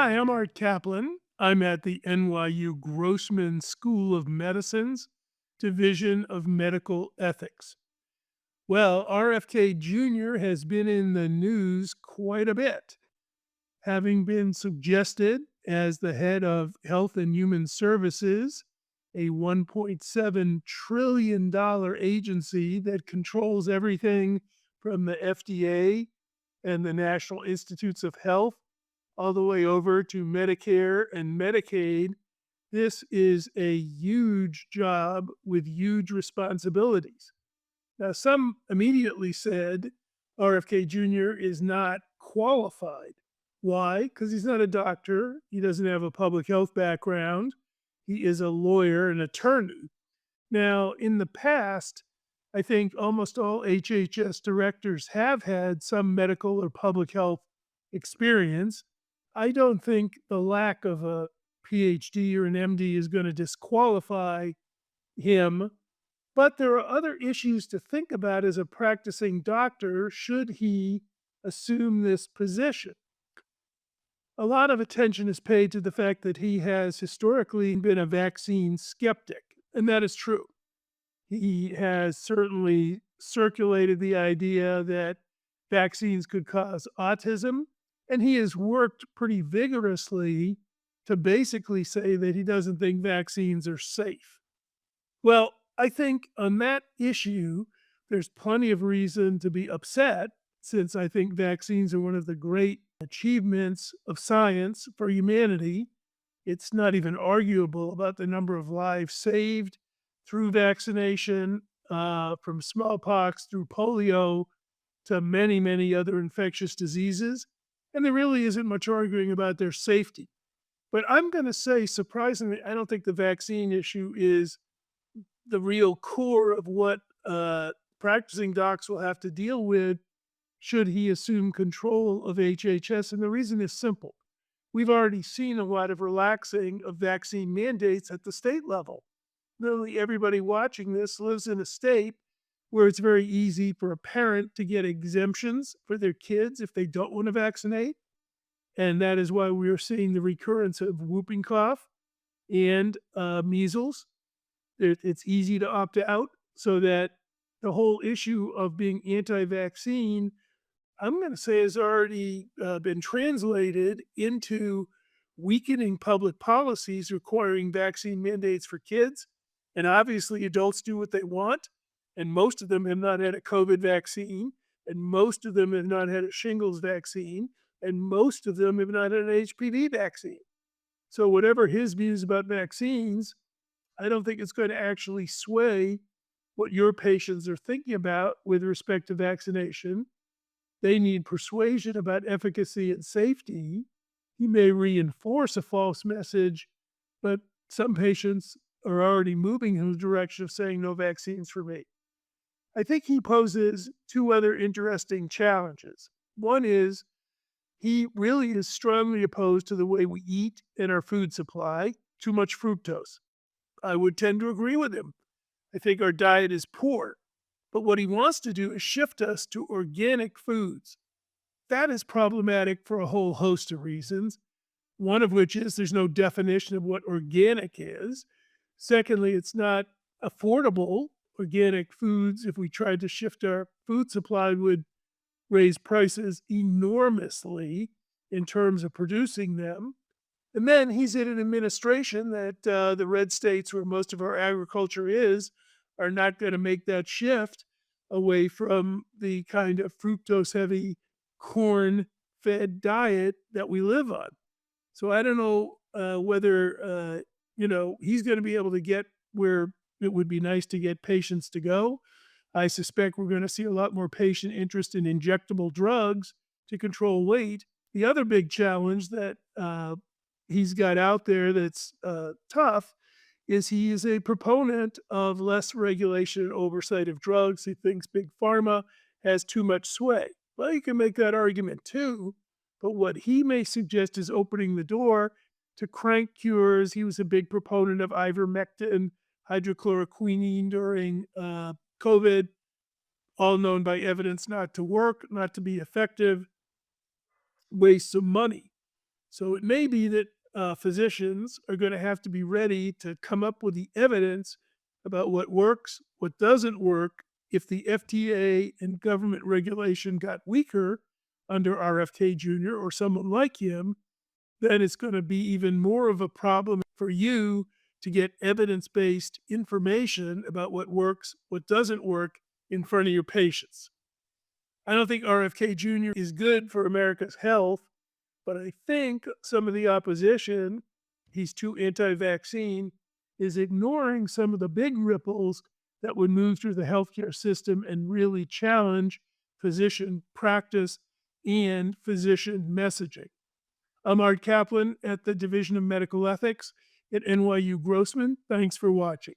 Hi, I'm Art Caplan. I'm at the NYU Grossman School of Medicine's Division of Medical Ethics. Well, RFK Jr. has been in the news quite a bit, having been suggested as the head of Health and Human Services, a $1.7 trillion agency that controls everything from the FDA and the National Institutes of Health all the way over to Medicare and Medicaid. This is a huge job with huge responsibilities. Now, some immediately said RFK Jr. is not qualified. Why? Because he's not a doctor. He doesn't have a public health background. He is a lawyer, an attorney. Now, in the past, I think almost all HHS directors have had some medical or public health experience. I don't think the lack of a PhD or an MD is going to disqualify him, but there are other issues to think about as a practicing doctor should he assume this position. A lot of attention is paid to the fact that he has historically been a vaccine skeptic, and that is true. He has certainly circulated the idea that vaccines could cause autism, and he has worked pretty vigorously to basically say that he doesn't think vaccines are safe. Well, I think on that issue, there's plenty of reason to be upset since I think vaccines are one of the great achievements of science for humanity. It's not even arguable about the number of lives saved through vaccination, from smallpox through polio to many, many other infectious diseases. And there really isn't much arguing about their safety. But I'm going to say, surprisingly, I don't think the vaccine issue is the real core of what practicing docs will have to deal with should he assume control of HHS. And the reason is simple. We've already seen a lot of relaxing of vaccine mandates at the state level. Nearly everybody watching this lives in a state where it's very easy for a parent to get exemptions for their kids if they don't want to vaccinate. And that is why we are seeing the recurrence of whooping cough and measles. It's easy to opt out so that the whole issue of being anti vaccine, I'm going to say, has already been translated into weakening public policies requiring vaccine mandates for kids. And obviously, adults do what they want. And most of them have not had a COVID vaccine. And most of them have not had a shingles vaccine. And most of them have not had an HPV vaccine. So, whatever his views about vaccines, I don't think it's going to actually sway what your patients are thinking about with respect to vaccination. They need persuasion about efficacy and safety. He may reinforce a false message, but some patients are already moving in the direction of saying no vaccines for me. I think he poses two other interesting challenges. One is he really is strongly opposed to the way we eat and our food supply, too much fructose. I would tend to agree with him. I think our diet is poor. But what he wants to do is shift us to organic foods. That is problematic for a whole host of reasons. One of which is there's no definition of what organic is. Secondly, it's not affordable. Organic foods, if we tried to shift our food supply, would raise prices enormously in terms of producing them. And then he's in an administration that the red states where most of our agriculture is are not going to make that shift away from the kind of fructose heavy corn fed diet that we live on. So I don't know whether, he's going to be able to get where it would be nice to get patients to go. I suspect we're going to see a lot more patient interest in injectable drugs to control weight. The other big challenge that he's got out there that's tough is he is a proponent of less regulation and oversight of drugs. He thinks big pharma has too much sway. Well, you can make that argument too, but what he may suggest is opening the door to crank cures. He was a big proponent of ivermectin, hydrochloroquine during COVID, all known by evidence not to work, not to be effective, waste of money. So it may be that physicians are going to have to be ready to come up with the evidence about what works, what doesn't work. If the FDA and government regulation got weaker under RFK Jr. or someone like him, then it's going to be even more of a problem for you to get evidence based information about what works, what doesn't work in front of your patients. I don't think RFK Jr. is good for America's health, but I think some of the opposition, he's too anti vaccine, is ignoring some of the big ripples that would move through the healthcare system and really challenge physician practice and physician messaging. I'm Art Caplan at the Division of Medical Ethics at NYU Grossman. Thanks for watching.